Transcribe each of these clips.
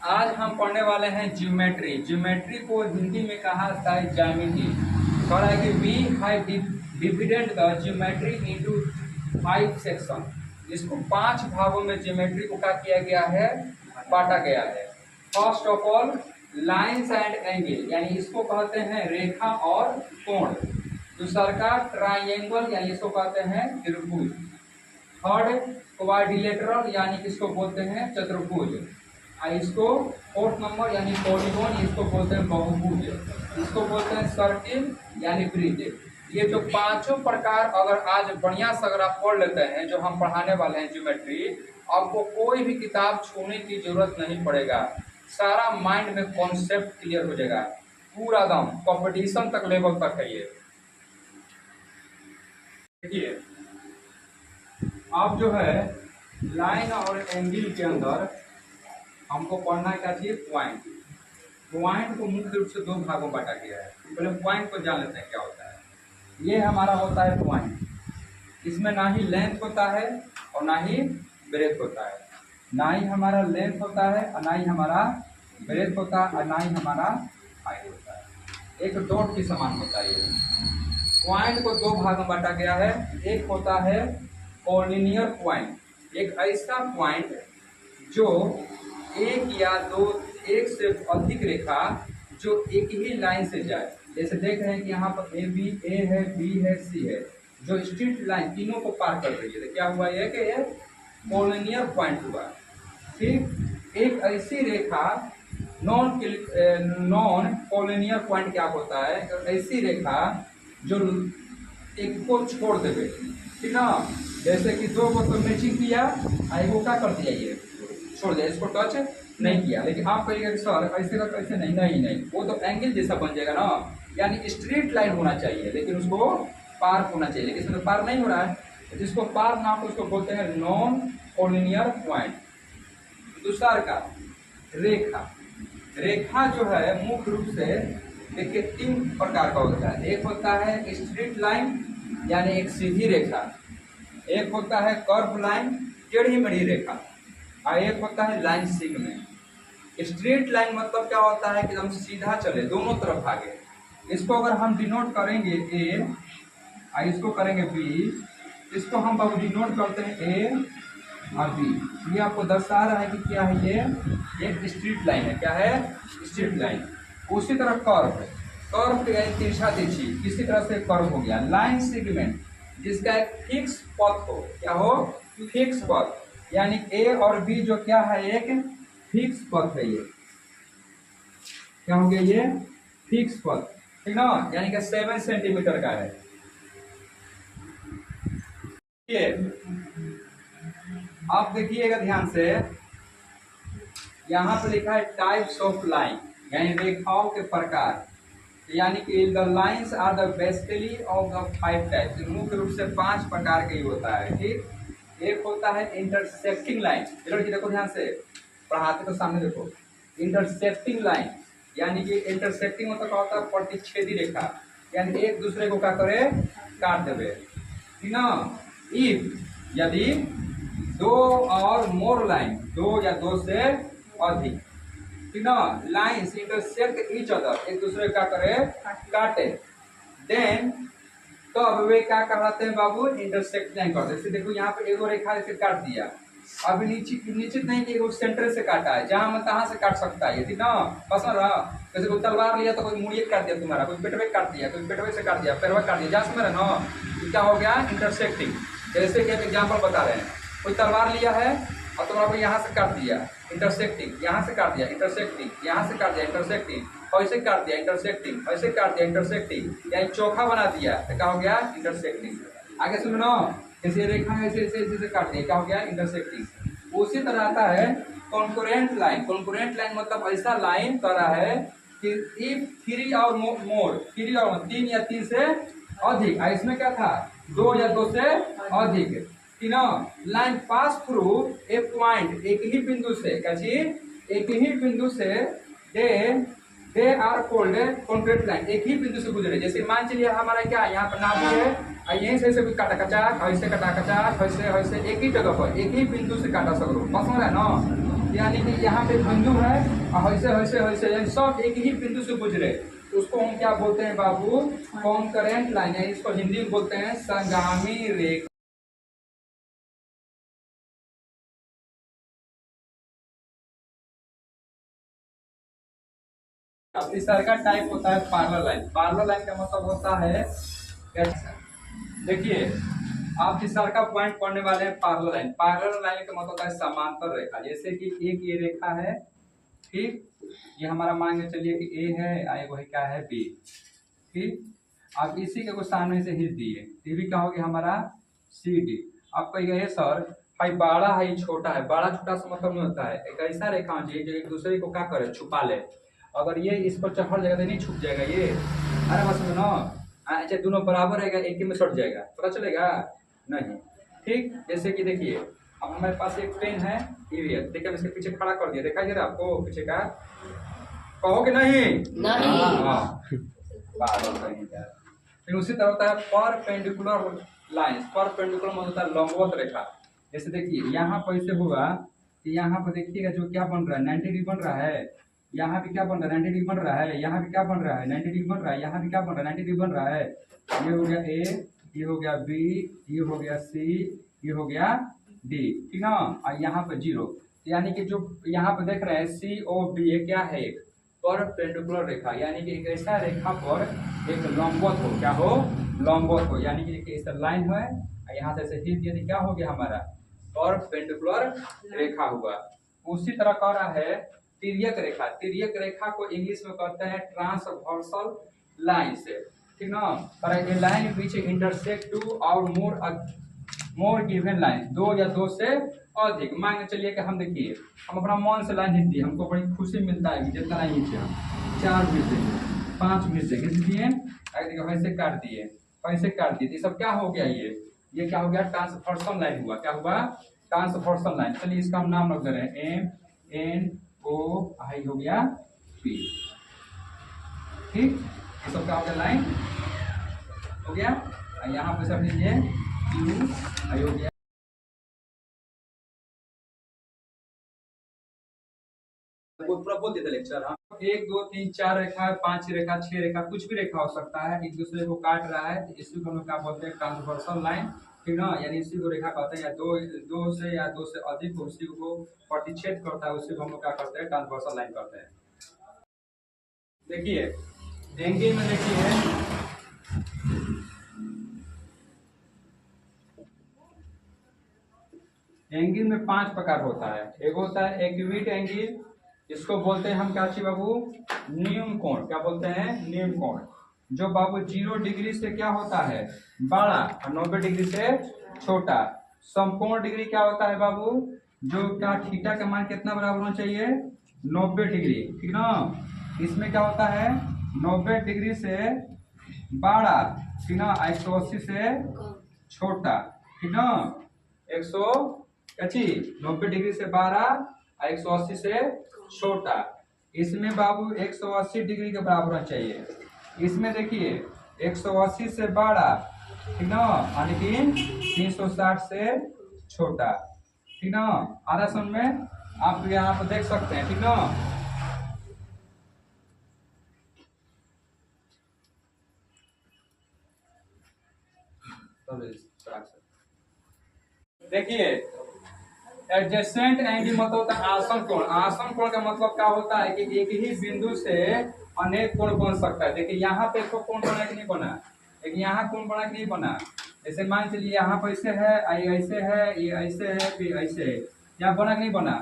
आज हम पढ़ने वाले हैं ज्योमेट्री। ज्योमेट्री को हिंदी में कहा जाता है ज्यामिति। कह है कि we have divided the geometry into 5 section. इसको 5 भागों में ज्योमेट्री को क्या किया गया है, बांटा गया है। First of all lines and angle, यानी इसको कहते हैं रेखा और कोण। दूसरा का ट्राइंगल, यानी इसको कहते हैं त्रिभुज। थर्ड क्वाड्रिलेटरल, यानी इसको बोलते हैं चतुर्भुज। इसको फोर्थ नंबर यानी पॉलीगॉन, इसको बोलते हैं बहुभुज। इसको बोलते हैं सर्किल यानी वृत्त। ये जो पांचों प्रकार अगर आज बढ़िया से अगर आप पढ़ लेते हैं, जो हम पढ़ाने वाले हैं ज्योमेट्री, आपको कोई भी किताब छूने की जरूरत नहीं पड़ेगा। सारा माइंड में कॉन्सेप्ट क्लियर हो जाएगा, पूरा दम कॉम्पिटिशन तक लेवल तक है ये। देखिए अब जो है लाइन और एंगल के अंदर हमको पढ़ना क्या चाहिए, पॉइंट। पॉइंट को मुख्य रूप से 2 भागों में बांटा गया है। पहले पॉइंट को जान लेते हैं क्या होता है। ये हमारा होता है पॉइंट। इसमें ना ही लेंथ होता है और ना ही ब्रेथ होता है। ना ही हमारा लेंथ होता है और ना ही हमारा ब्रेथ होता है और ना ही हमारा हाइट होता है। एक डॉट के समान होता है ये। पॉइंट को 2 भाग में बांटा गया है। एक होता है कॉर्डिनियर पॉइंट, एक ऐसा पॉइंट जो एक या दो, एक से अधिक रेखा जो एक ही लाइन से जाए। जैसे देख रहे हैं कि यहाँ पर ए बी, ए है, बी है, सी है, जो स्ट्रेट लाइन तीनों को पार कर रही है। तो क्या हुआ ये कि ये कॉर्डिनियर पॉइंट हुआ। ठीक, एक ऐसी रेखा नॉन कॉर्डिनियर पॉइंट क्या होता है, ऐसी रेखा जो एक को छोड़ देवे। ठीक ना, जैसे कि 2 को तो मैचिंग किया, एक को क्या कर दिया, ये छोड़ दिया, इसको टच नहीं किया। लेकिन आप कहिएगा कि सर ऐसे का कैसे, नहीं नहीं नहीं, वो तो एंगल जैसा बन जाएगा ना, यानी स्ट्रेट लाइन होना चाहिए लेकिन उसको पार होना चाहिए, लेकिन इसमें पार नहीं हो रहा है। जिसको पार ना हो उसको बोलते हैं नॉन कॉर्डिनियर पॉइंट। दूसरा का रेखा। रेखा जो है मुख्य रूप से देखिए 3 प्रकार का होता है। एक होता है स्ट्रेट लाइन यानी एक सीधी रेखा, एक होता है कर्व लाइन टेढ़ी मेढ़ी रेखा, और एक होता है लाइन सेगमेंट। स्ट्रेट लाइन मतलब क्या होता है कि हम सीधा चले, दोनों तरफ भागे। इसको अगर हम डिनोट करेंगे ए और इसको करेंगे बी, इसको हम बाबू डिनोट करते हैं ए और बी। ये आपको दर्शा रहा है कि क्या है, ये एक स्ट्रेट लाइन है। क्या है, स्ट्रेट लाइन। उसी तरह कर्व, कर्व यानी तिरछा तिरछी, किसी तरह से कर्व हो गया। लाइन सेगमेंट जिसका एक फिक्स पथ हो, क्या हो, फिक्स पथ, यानी ए और बी जो क्या है एक फिक्स पथ है। ये क्या हो गया, ये फिक्स पथ, ठीक ना, यानी कि 7 सेंटीमीटर का है। ये आप देखिएगा ध्यान से, यहाँ पे लिखा है टाइप्स ऑफ लाइन, यानी रेखाओं के प्रकार। यानी कि the lines are the basically of the 5 types. मुख्य रूप से 5 प्रकार का ही होता है। ठीक, एक होता है इंटरसेक्टिंग लाइन। लड़की देखो ध्यान से, पढ़ाते तो सामने देखो। इंटरसेक्टिंग लाइन यानी कि इंटरसेक्टिंग मतलब क्या होता है, प्रतिच्छेदी रेखा, यानी एक दूसरे को क्या करे, काट देवे। ठीक ना। इफ यदि 2 और मोर लाइन, 2 या 2 से अधिक, ठीक ना, लाइन्स इंटरसेक्ट ईच अदर, एक दूसरे का करे, काटे, देन तब वे क्या कहलाते हैं बाबू, इंटरसेक्ट लाइन करते। जैसे देखो यहाँ पे एगो रेखा ऐसे काट दिया, अभी निश्चित नहीं कि एगो सेंटर से काटा है, जहां मन तहां से काट सकता है। ठीक ना, पसंद रहा। जैसे कोई तलवार लिया तो कोई मुड़िए काट दिया तुम्हारा, कोई पेटवे काट दिया, कोई पेटवे से काट दिया, पैरवा काट दिया, जहाँ समझ रहे ना, तो क्या हो गया, इंटरसेक्टिंग। जैसे कि एक एग्जाम्पल बता रहे हैं, कोई तलवार लिया है और तुम्हारा को यहाँ से काट दिया, इंटरसेक्टिंग, यहाँ से काट दिया, इंटरसेक्टिंग, यहाँ से काट दिया, इंटरसेक्टिंग, ऐसे काट दिया, इंटरसेक्टिंग, ऐसे काट दिया, इंटरसेक्टिंग, यानी चोखा बना दिया, तो क्या हो गया, इंटरसेक्टिंग। आगे सुनो ना, ऐसे रेखा ऐसे ऐसे ऐसे काट दिया, क्या हो गया, इंटरसेक्टिंग। उसी तरह आता है कॉन्करेंट लाइन। कॉन्करेंट लाइन मतलब ऐसा लाइन कर रहा है कि इफ 3 और मोर, 3 और 3 या 3 से अधिक, इसमें क्या था, 2 या 2 से अधिक, line pass through a point, एक ही बिंदु से, क्या चीज, एक ही बिंदु से, they are called concrete line, एक ही बिंदु से गुजरे। जैसे मान चलिए हमारा क्या, यहाँ पर नाभि है, यहीं से कोई काटा कचाक, ऐसे काटा कचाक, ऐसे ऐसे एक ही जगह पर एक ही बिंदु से काटा सको, पसंद है ना। यानी कि यहाँ पे बिंदु है और वैसे वैसे वैसे यानी सब एक ही बिंदु से गुजरे, उसको हम क्या बोलते हैं बाबू? कॉन्करेंट लाइन, यानी इसको हिंदी में बोलते हैं संगामी रेखा। अब तीसरा का टाइप होता है पैरेलल लाइन। पैरेलल लाइन का मतलब होता है, देखिए आप तीसरा का पॉइंट पढ़ने वाले हैं पैरेलल लाइन। पैरेलल लाइन का मतलब होता है समांतर रेखा। जैसे कि एक ये रेखा है, ठीक, ये हमारा मान के चलिए कि ए है, आई वही क्या है बी, ठीक। अब इसी के कुछ सामने से खींच दिए, ये भी क्या हो गया हमारा सी डी। आप कहिए सर भाई बड़ा है ये छोटा है, बड़ा छोटा से मतलब नहीं होता है। एक ऐसा रेखा होना चाहिए जो एक दूसरे को क्या करे, छुपा ले। अगर ये इस पर चढ़ जाएगा तो नहीं छुप जाएगा ये, अरे बस सुनो, अच्छा दोनों बराबर रहेगा, एक ही में सट जाएगा, पता चलेगा नहीं, ठीक। जैसे कि देखिए अब हमारे पास एक पेन है, ये देखिए हम इसके पीछे खड़ा कर दिया, दिखाई दे रहा है आपको पीछे का? कहोगे नहीं? नहीं। फिर उसी तरह होता है परपेंडिकुलर लाइन। परपेंडिकुलर मतलब होता है लंबवत रेखा। जैसे देखिए यहाँ पर ऐसे होगा कि यहाँ पर देखिएगा जो क्या बन रहा है 90 डिग्री बन रहा है, यहाँ भी क्या बन रहा है 90 डिग्री बन रहा है, यहाँ भी क्या बन रहा है 90 डिग्री बन रहा है, यहाँ भी क्या बन रहा है 90 डिग्री बन रहा है। ये हो गया ए, ये हो गया बी, ये हो गया सी, ये हो गया डी, ठीक ना। और यहाँ पर 0, यानी कि जो यहाँ पर देख रहे हैं सी ओ बी, ये क्या है? एक परपेंडिकुलर रेखा, यानी कि एक ऐसा रेखा पर एक लंबवत हो, क्या हो? लंबवत हो, यानी कि इस लाइन है, यहाँ से ऐसे खींच दिया, क्या हो गया हमारा परपेंडिकुलर रेखा हुआ। उसी तरह कह रहा है तिर्यक रेखा। तिर्यक रेखा को इंग्लिश में कहते हैं ट्रांसवर्सल लाइन से, ठीक ना। पर ये लाइन विच इंटरसेक्ट टू और मोर गिवन लाइन, दो या दो से अधिक। मान के चलिए कि हम देखिए हम अपना मन से लाइन खींच दिए, हमको बड़ी खुशी मिलता है जितना लाइन खींचे हम 4 मिनट देंगे 5 मिनट से खींच दिए, वैसे काट दिए, वैसे काट दिए, ये सब क्या हो गया? ये क्या हो गया? ट्रांसवर्सल लाइन हुआ। क्या हुआ? Transversal line. चलिए इसका हम नाम रख दे रहे हैं एम एन ओ आई हो गया पी, ठीक। ये सब क्या हो गया? लाइन हो गया। यहाँ पे सब लीजिए क्यू आई हो गया, पूरा बोल देते लेक्चर। हाँ 1 2 3 4 रेखा, 5 रेखा, 6 रेखा, कुछ भी रेखा हो सकता है, एक दूसरे को काट रहा है, तो इसी को हम क्या बोलते हैं? ट्रांसवर्सल लाइन, ठीक ना। यानी इसी को रेखा कहते हैं, या दो से अधिक उसी को प्रतिच्छेद करता है, उसी को हम लोग क्या करते हैं? ट्रांसवर्सल लाइन करते हैं। देखिए एंगल में देखिए एंगल में 5 प्रकार होता है। एक होता है एक्यूट एंगल, इसको बोलते हैं हम क्या चाहिए बाबू? न्यून कोण। क्या बोलते हैं? न्यून कोण। जो बाबू 0 डिग्री से क्या होता है? बड़ा, और 90 डिग्री से छोटा। समकोण डिग्री क्या होता है बाबू? जो क्या थीटा का मान कितना बराबर होना चाहिए? 90 डिग्री, ठीक ना। इसमें क्या होता है? 90 डिग्री से बड़ा, ठीक ना, 180 से छोटा, ठीक ना। 90 डिग्री से 12 और 180 से छोटा। इसमें बाबू 180 डिग्री के बराबर होना चाहिए। इसमें देखिए 180 से बड़ा, ठीक ना, लेकिन 360 से छोटा, ठीक ना। आधा समझ में आप यहाँ पर देख सकते हैं, ठीक ना। देखिए एडजेसेंट एंगल मतलब होता है आसन कोण। आसन कोण का मतलब क्या होता है कि एक ही बिंदु से अनेक कोण बन सकता है। देखिए यहाँ पे तो कोण बना कि नहीं बना, लेकिन यहाँ कोण बना कि नहीं बना। जैसे मान चलिए यहाँ पर ऐसे है, ये ऐसे है, ये ऐसे है, फिर ऐसे है, यहाँ बना कि नहीं बना?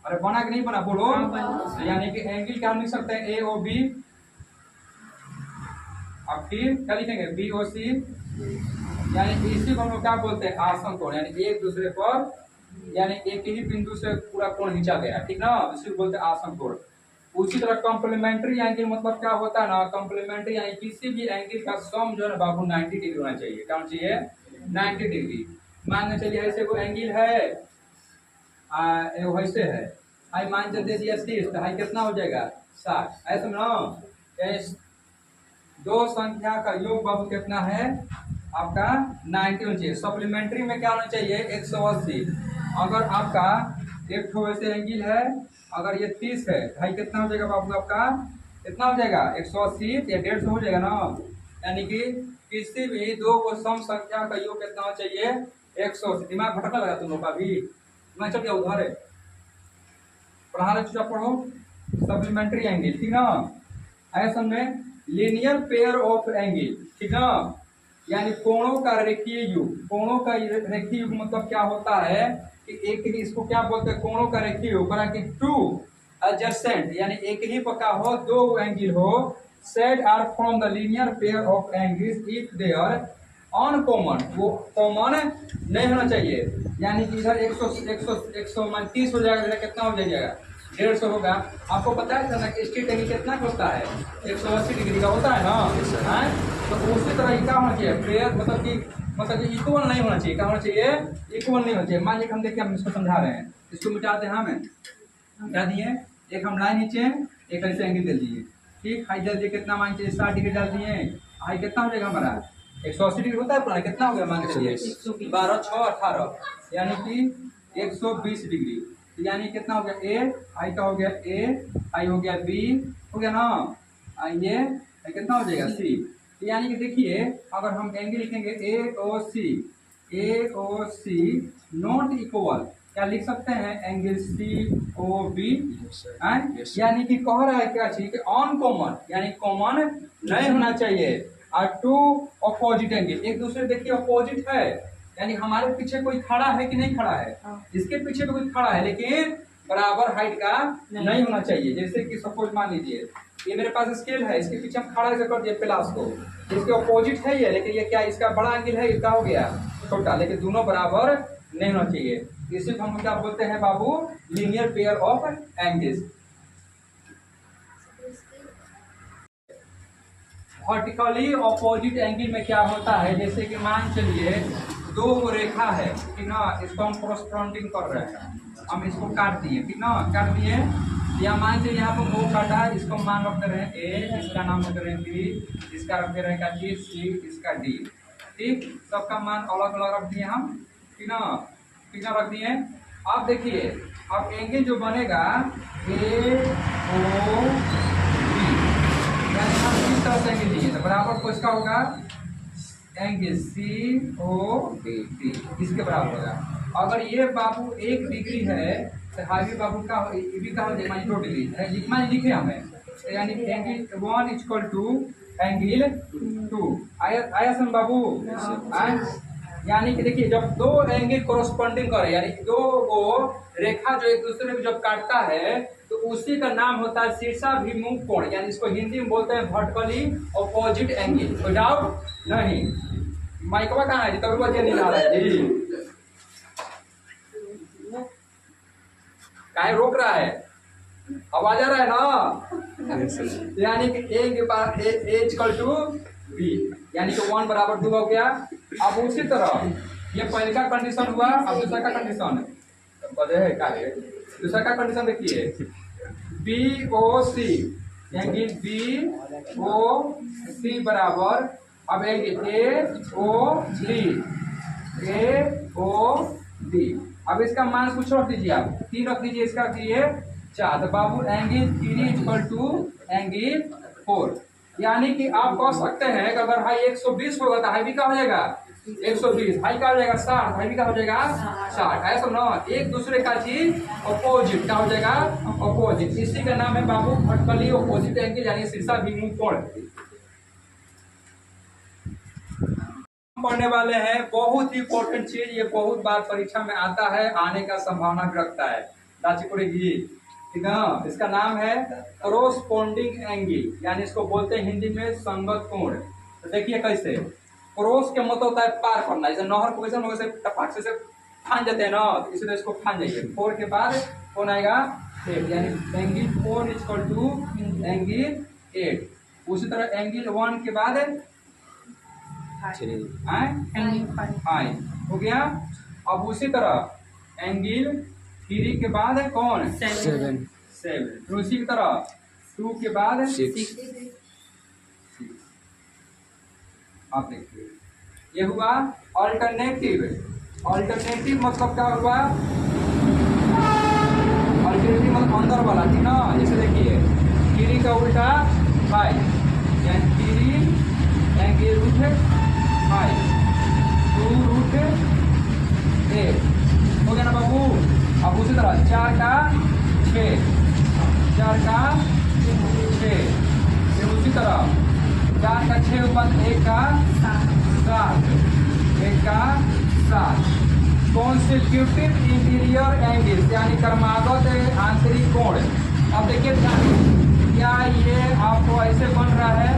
अरे बना कि नहीं बना बोलो। यानी कि एंगल क्या लिख सकते हैं? ए ओ बी, अब फिर क्या लिखेंगे? बी ओ सी, यानी इसी को हम लोग क्या बोलते हैं? आसन कोण। यानी एक दूसरे पर, यानी एक ही बिंदु से पूरा कोण खींचा गया, ठीक ना, इसी को बोलते हैं आसन कोण। उसी तरह कॉम्प्लीमेंट्री एंगल मतलब क्या होता है ना? कॉम्प्लीमेंट्री यानी किसी भी एंगल का सम जो है ना बाबू 90 डिग्री होना चाहिए। क्या होना चाहिए? 90 डिग्री। मान के चलिए ऐसे कोई एंगल है, वैसे है, आई मान दे दिया 30, तो हाई कितना हो जाएगा? 60। ऐसे ना दो संख्या का योग बाबू कितना है आपका? 90 होना चाहिए। सप्लीमेंट्री में क्या होना चाहिए? 180। अगर आपका एक ठो ऐसे एंगल है अगर ये 30 है, भाई कितना हो जाएगा बाबू आपका, कितना हो जाएगा 180 या 150 हो जाएगा ना। यानी कि किसी भी दो को सम संख्या का योग कितना होना चाहिए, 180। दिमाग भटकने लगा तुम लोग का भी, मैं चल गया उधर है, पढ़ा रहे चुपचाप पढ़ो। सप्लीमेंट्री एंगल, ठीक ना, ऐसा में लीनियर पेयर ऑफ एंगल, ठीक ना, यानी कोणों का रेखीय युग। कोणों का रेखीय युग मतलब क्या होता है कि एक ही, इसको क्या बोलते हैं, कोणों का रेखीय युग, बना कि टू एडजेसेंट, यानी एक ही पका हो दो एंगल हो, said are from the linear pair of angles if they are uncommon, वो कॉमन नहीं होना चाहिए। यानी कि इधर 130 हो जाएगा, इधर कितना हो जाएगा 150 होगा। आपको पता है ना कि स्ट्रेट एंगल कितना का होता है, 180 डिग्री का होता है ना, तो उसी तरह क्या होना चाहिए, पेयर मतलब कि इक्वल नहीं होना चाहिए। क्या होना चाहिए, इक्वल नहीं होना चाहिए। मान लीजिए हम देखिए, हम इसको समझा रहे हैं, इसको मिटाते हैं, हमें क्या दिए, एक हम लाइन नीचे, एक ऐसे एंगल दे दिए, ठीक, हाई डाल दिए, कितना मान चाहिए 60 डिग्री डाल दिए, हाई कितना हो जाएगा हमारा 180 डिग्री होता है पुराना, कितना हो गया मान के चलिए 12 6 18, यानी कि 120 डिग्री। यानी कितना हो गया ए, आई का हो गया ए, आई हो गया बी, हो गया ना, ये कितना हो जाएगा सी। यानी कि देखिए अगर हम एंगल लिखेंगे ए ओ सी नॉट इक्वल, क्या लिख सकते हैं, एंगल सी ओ बी, यानी कि कह रहा है क्या चीज, अनकॉमन, यानी कॉमन नहीं होना चाहिए। और टू अपोजिट एंगल, एक दूसरे देखिए अपोजिट है, यानी हमारे पीछे कोई खड़ा है कि नहीं खड़ा है, इसके पीछे भी कोई खड़ा है, लेकिन बराबर हाइट का नहीं होना चाहिए। जैसे कि सपोज मान लीजिए ये मेरे पास स्केल है, इसके पीछे हम खड़ा कर दिए प्लास को, इसके अपोजिट है ये, लेकिन ये क्या, इसका बड़ा एंगल है, इसका हो गया छोटा, लेकिन दोनों बराबर नहीं होना चाहिए। इसी को हम क्या बोलते हैं बाबू, linear pair of angles. Vertically opposite angle में क्या होता है, जैसे कि मान चलिए दो रेखा है, ठीक ना, इसको हम क्रॉसफ्रंटिंग कर रहे हैं, हम इसको काट दिए, ठीक ना, काट दिए, या मान लीजिए यहाँ पर दो काटा है, इसको मान रखते रहे ए, इसका नाम रखते रहे बी, इसका रखते रहेगा सी, इसका डी, ठीक, सबका मान अलग अलग रख दिए हम, ठीक ना, रख दिए। अब देखिए अब एंगल जो बनेगा ए ओ बी, यानी हम किस तरह से एंगल दिए तो बराबर को इसका होगा एंगल सी ओ बी, इसके बराबर होगा। अगर ये बाबू 1 डिग्री है तो हावी बाबू का ये भी कहा जाए 2 डिग्री है, जितना लिखे हमें, तो यानी एंगल 1 इक्वल टू एंगल 2 आया सन बाबू। यानी कि देखिए जब दो एंगल कोरस्पॉन्डिंग करे, यानी दो वो रेखा जो एक दूसरे को जब काटता है तो उसी का नाम होता है शीर्षाभिमुख कोण, यानी इसको हिंदी में बोलते हैं वर्टिकली अपोजिट एंगल। कोई डाउट नहीं, माइकवा कहाँ है जी, तब बच्चे नहीं ला रहे जी, काहे रोक रहा है, आवाज आ रहा है ना। यानी कि ए के पास ए इक्वल टू बी, यानी कि 1 बराबर 2 हो गया। अब उसी तरह ये पहले का कंडीशन हुआ, अब दूसरा का कंडीशन बदे है का है, दूसरा का कंडीशन देखिए बी ओ सी, यानी बी ओ सी बराबर, अब एंगल ए ओ डी, अब इसका मान कुछ रख दीजिए, आप 3 रख दीजिए, इसका रख दीजिए 4, तो बाबू एंगल 3 इक्वल टू एंगल 4। यानी कि आप कह सकते हैं कि अगर हाई 120 होगा तो हाई भी क्या हो जाएगा 120, हाई का हो जाएगा 60, हाई भी का हो जाएगा 60, ऐसा ना, एक दूसरे का चीज अपोजिट क्या हो जाएगा, अपोजिट, इसी का नाम है बाबू वर्टिकली अपोजिट एंगल, यानी शीर्षाभिमुख कोण। पढ़ने वाले हैं बहुत ही इंपॉर्टेंट चीज, ये बहुत बार परीक्षा में आता है, आने का संभावना भी रखता है दाचीपुरी जी, ठीक है ना। इसका नाम है कोरोस्पोंडिंग एंगल, यानी इसको बोलते हैं हिंदी में संगत कोण। तो देखिए कैसे, क्रॉस के मतलब होता है पार करना, जैसे नहर को वैसे टपाक से फान जाते हैं ना, तो इसी तरह इसको फान जाइए। 4 के बाद कौन आएगा 8, यानी एंगल 4 इक्वल टू एंगल 8। उसी तरह एंगल 1 के बाद हो गया। अब उसी तरह एंगल 3 के बाद है कौन 7, उसी की तरह 2 के बाद 6। आप देखिए ये हुआ अल्टरनेटिव। अल्टरनेटिव मतलब क्या हुआ, अल्टरनेटिव मतलब अंदर वाला, ठीक ना। जैसे देखिए 3 का उल्टा 5, यानी 3 एंगल रूट 5, 2 रूट 8 हो गया ना बाबू। अब उसी तरह 4 का 6, 4 का 6, फिर उसी तरह 4 का 6 ऊपर 1 का 7, 1 का 7। कॉन्स्टिट्यूटिव इंटीरियर एंगल्स यानी क्रमागत आंतरिक कोण। अब देखिए क्या ये आपको ऐसे बन रहा है,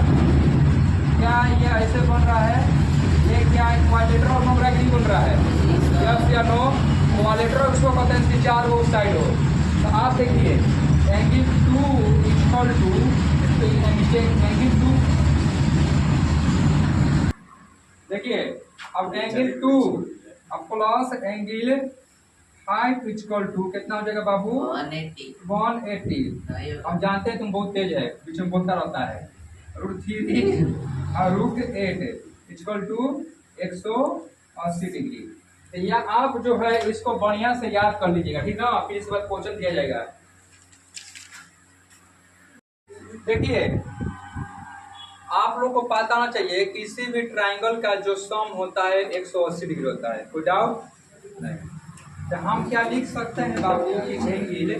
क्या ये ऐसे बन रहा है, ये क्या क्वाड्रेटर मोनोग्राफी बन रहा है, यस या नो। क्वाड्रेटर उसको कहते हैं 4 वो साइड हो। तो आप देखिए एंगल 2 इक्वल टू एंगल 2, देखिए अब एंगल 2 अब प्लस एंगल 5 इक्वल टू कितना हो जाएगा बाबू 180। हम जानते हैं तुम बहुत तेज है, बीच में बोलता रहता है। √3 और √8 इक्वल टू 180 डिग्री। तो या आप जो है इसको बढ़िया से याद कर लीजिएगा, ठीक ना। फिर इस बार क्वेश्चन दिया जाएगा। देखिए आप लोग को पता होना चाहिए किसी भी ट्राइंगल का जो सम होता है 180 डिग्री होता है, कोई डाउट नहीं। तो हम क्या लिख सकते हैं बाबू कि angle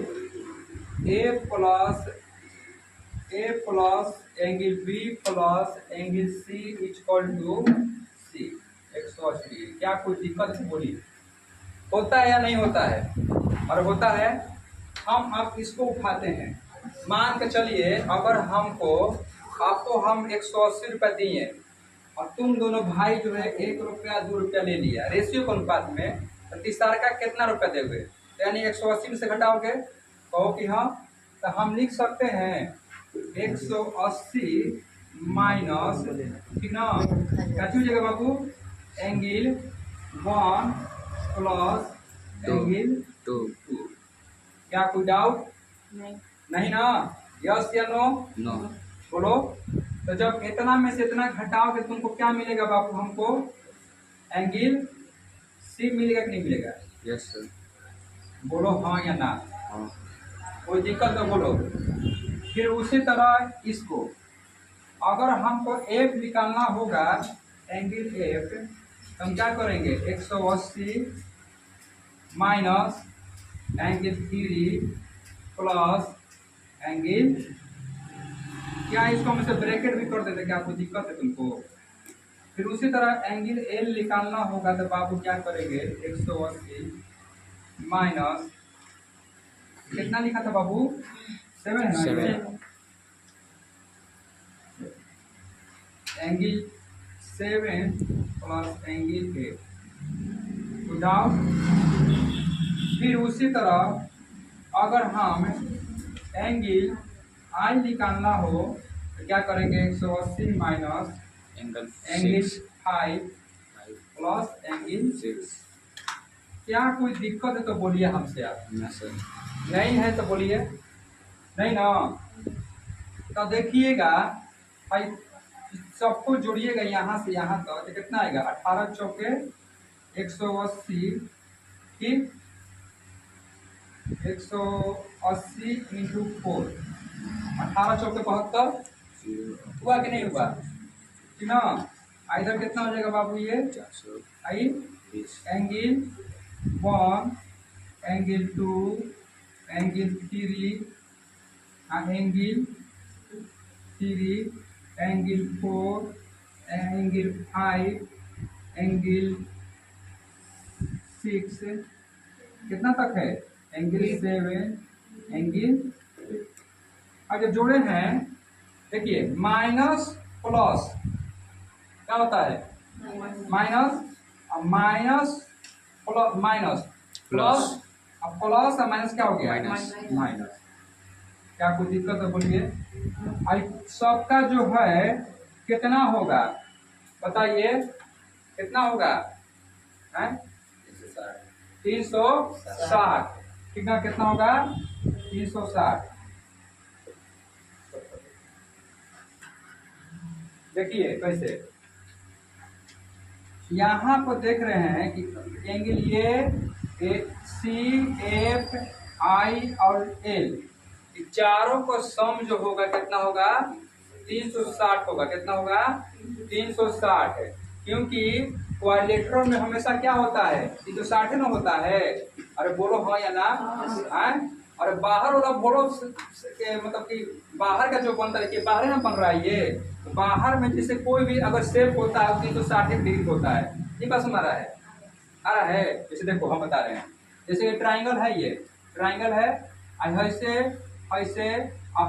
A plus angle B plus angle C equal to C 180 degree. क्या कोई दिक्कत है बोलिए, होता है या नहीं होता है? और होता है। हम अब इसको उठाते हैं, मान के चलिए अगर हमको आपको हम 180 रुपया दिए और तुम दोनों भाई जो है 1 रुपया 2 रुपया ले लिया रेशियो के अनुपात में, तो तीसरा का कितना रुपया दोगे? यानी 180 में से घटाओगे, कहो कि हाँ। तो हम लिख सकते हैं 180 माइनस, ठीक ना, क्या हो जाएगा बाबू एंगल 1 प्लस एंगल 2। क्या कोई डाउट नहीं ना, यस या नो? नो बोलो। तो जब इतना में से इतना घटाओगे तुमको क्या मिलेगा बाबू? हमको एंगल सी मिलेगा कि नहीं मिलेगा? Yes sir. बोलो हाँ या ना। हाँ। कोई दिक्कत तो बोलो। फिर उसी तरह इसको अगर हमको एफ निकालना होगा एंगल एफ, तो हम क्या करेंगे 180 माइनस एंगल 3 प्लस एंगल, क्या इसको हम से ब्रैकेट भी कर देते, क्या कोई दिक्कत है तुमको? फिर उसी तरह एंगल एल निकालना होगा तो बाबू क्या करेंगे 180 माइनस कितना लिखा था बाबू 7 है ना, एंगल 7 प्लस एंगल 8 डाउन। फिर उसी तरह अगर हम एंगल आई निकालना हो तो क्या करेंगे 180 माइनस एंगल 5 प्लस एंगल 6। क्या कोई दिक्कत है तो बोलिए हमसे आप। नहीं है तो बोलिए नहीं ना। तो देखिएगा भाई सबको जोड़िएगा यहाँ से यहाँ तक तो कितना आएगा 18 चौके 180, ठीक 180 इंटू 4, 18 चौके 72 हुआ कि नहीं हुआ? ठीक ना। इधर कितना हो जाएगा बाबू ये आई angle 1 angle 2 angle 3 angle 3 angle 4 angle 5 angle 6 कितना तक है एंगल 7 एंगल। अगर जोड़े हैं देखिए माइनस प्लस क्या होता है minus, minus plus minus plus, अब प्लस और माइनस क्या हो गया माइनस। क्या कोई दिक्कत है बोलिए? सबका जो है कितना होगा बताइए, कितना होगा 360, ठीक ना। कितना होगा 360। देखिए कैसे यहाँ पर देख रहे हैं कि एंगल ये सी एफ आई और एल कि चारों को सम जो होगा कितना होगा 360 होगा। कितना होगा 360 है, क्योंकि क्वाड्रिलेटरल में हमेशा क्या होता है 360 ना होता है। अरे बोलो हाँ या ना। हाँ? और बाहर वाला बोलो मतलब कि बाहर का जो बनता है कि बाहर ना बन रहा है ये, तो बाहर में जैसे कोई भी अगर शेप होता है 360 डिग्री होता है। ये बात सुना रहा है आ रहा है। जैसे देखो हम बता रहे हैं, जैसे ये ट्राइंगल है, ये ट्राइंगल है ऐसे ऐसे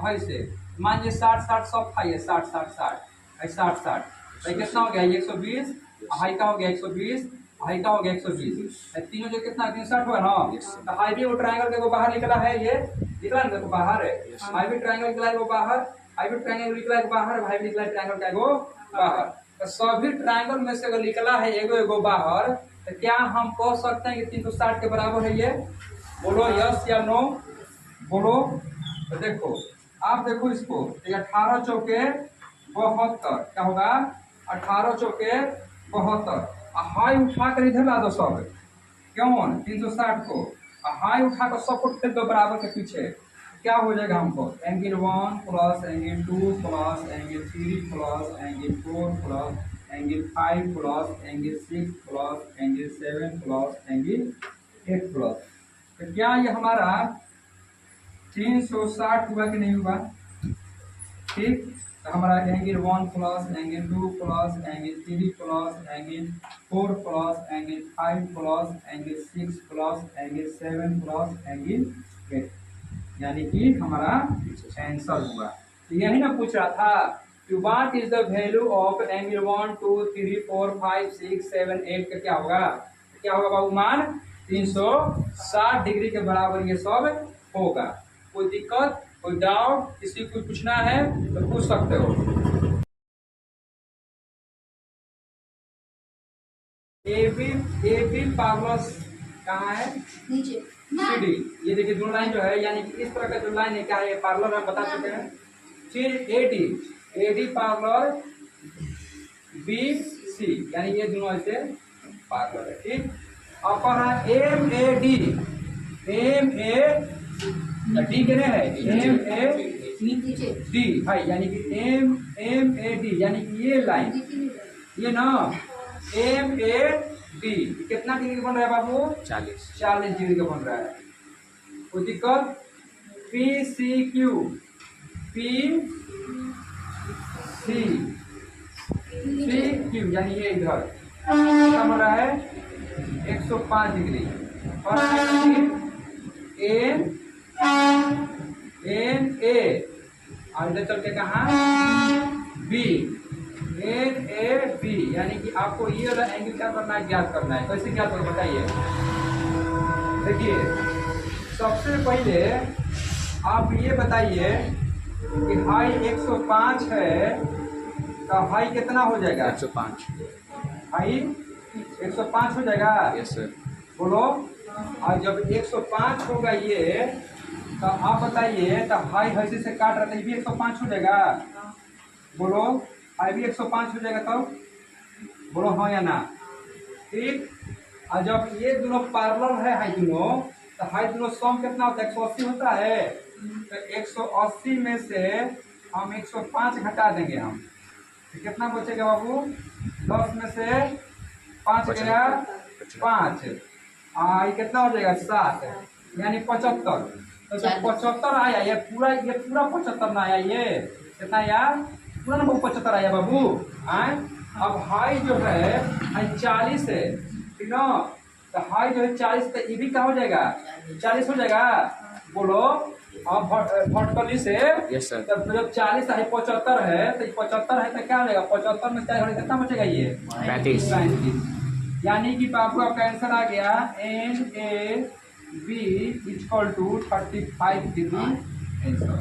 ऐसे मान लीजिए 60-60 सब था, ये 60-60-60 60-60 तो कितना हो गया 120, हाई का हो गया 120, हाई का हो गया 120, तीनों जो कितना 360 हुआ ना। तो हाई भी वो ट्राइंगल के वो बाहर निकला है, ये निकला ना, देखो बाहर है। हाई भी ट्राइंगल निकला है वो बाहर, हाई भी ट्राइंगल निकला है बाहर, हाई भी निकला है ट्राइंगल का वो बाहर। तो सभी ट्राइंगल में से अगर निकला है एगो एगो बाहर, तो क्या हम कह सकते हैं कि 360 के बराबर है ये? बोलो यस या नो, बोलो। तो देखो आप देखो इसको, 18 चौके 72 क्या होगा 18 चौके 72। हाई उठा कर इधर ला दो सब, क्यों 360 को हाई उठा कर सबको फेंक दो बराबर के पीछे। क्या हो जाएगा हमको angle 1 plus angle 2 plus angle 3 plus angle 4 plus angle 5 plus angle 6 plus angle 7 plus angle 8 plus. तो क्या ये हमारा 360 हुआ कि नहीं हुआ? ठीक, तो हमारा angle 1 plus angle 2 plus angle 3 plus angle 4 plus angle 5 plus angle 6 plus angle 7 plus angle 8, यानी कि हमारा आंसर हुआ। तो यही ना पूछ रहा था कि what is the value of angle 1 2 3 4 5 6 7 8 का क्या होगा? क्या होगा बाबू मान 360 डिग्री के बराबर ये सब होगा। कोई दिक्कत, कोई डाउट, किसी को पूछना है तो पूछ सकते हो। AB पार्लस कहाँ है? नीचे CD। ये देखिए दोनों लाइन जो है, यानी कि इस तरह का जो लाइन है क्या है पार्लर, हम बता चुके हैं। फिर AD पार्लर BC, यानी ये दोनों ऐसे पार्लर है। ठीक, अब MAD, MAD कितने है MAD है, यानी कि MAD यानी कि ये लाइन ये ना MAD कितना डिग्री का बन रहा है बाबू? 40 डिग्री का बन रहा है। कोई दिक्कत? PCQ यानी ये इधर कितना बन रहा है 105 डिग्री। और NA और इधर चल के कहा NAB, यानी कि आपको ये वाला एंगल क्या करना है, ज्ञात करना है। कैसे ज्ञात करो बताइए। देखिए सबसे पहले आप ये बताइए कि हाई 105 है, तो हाई कितना हो जाएगा? 105। हाई 105 हो जाएगा। Yes sir. बोलो। और जब 105 होगा ये, तो आप बताइए, तो हाई हंसी से काट रहा था, ये भी 105 हो जाएगा। बोलो हाई भी 105 हो जाएगा, तब बोलो हाँ या ना। ठीक, और जब ये दोनों पैरेलल है हाई दोनों, तो हाई दोनों सम कितना होता है 180 होता है। तो 180 में से हम 105 घटा देंगे हम, तो कितना बचेगा बाबू? 10 में से 5 गया 5, ये कितना हो जाएगा 7, यानी 75। तो जब 75 आया, ये पूरा 75 ना आया, ये कितना आया? पूरा ना 75 आया बाबू। आए अब हाई जो है हाई 40 है, ठीक ना। तो हाई जो है 40, तो ये भी क्या हो जाएगा 40 हो जाएगा। बोलो अब वर्टिकली से। Yes sir. तब जब 40 है 75 है, तो 75 है तो क्या हो जाएगा 75 में क्या कितना बचेगा ये 35, यानी कि बाबू आपका आंसर आ गया NAB = 35 डिग्री आंसर।